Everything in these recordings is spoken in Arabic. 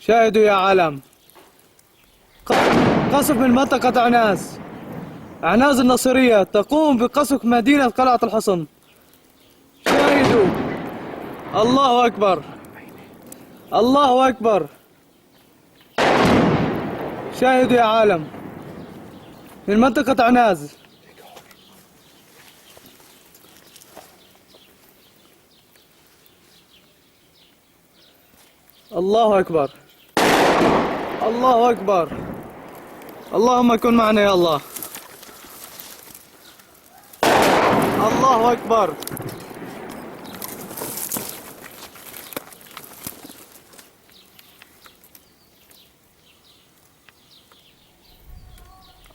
شاهدوا يا عالم، قصف من منطقة عناز. عناز النصرية تقوم بقصف مدينة قلعة الحصن. شاهدوا. الله أكبر، الله أكبر. شاهدوا يا عالم، من منطقة عناز. الله أكبر، الله أكبر. اللهم كن معنا يا الله. الله أكبر.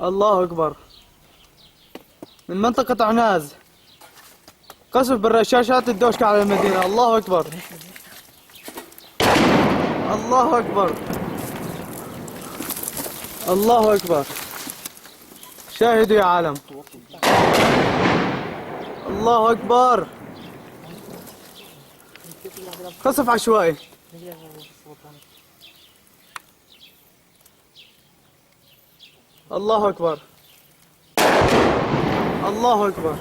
الله أكبر. من منطقة عناز قصف بالرشاشات الدوشكة على المدينة. الله أكبر، الله أكبر، الله أكبر. شاهدوا يا عالم. الله أكبر. قصف عشوائي. الله أكبر، الله أكبر.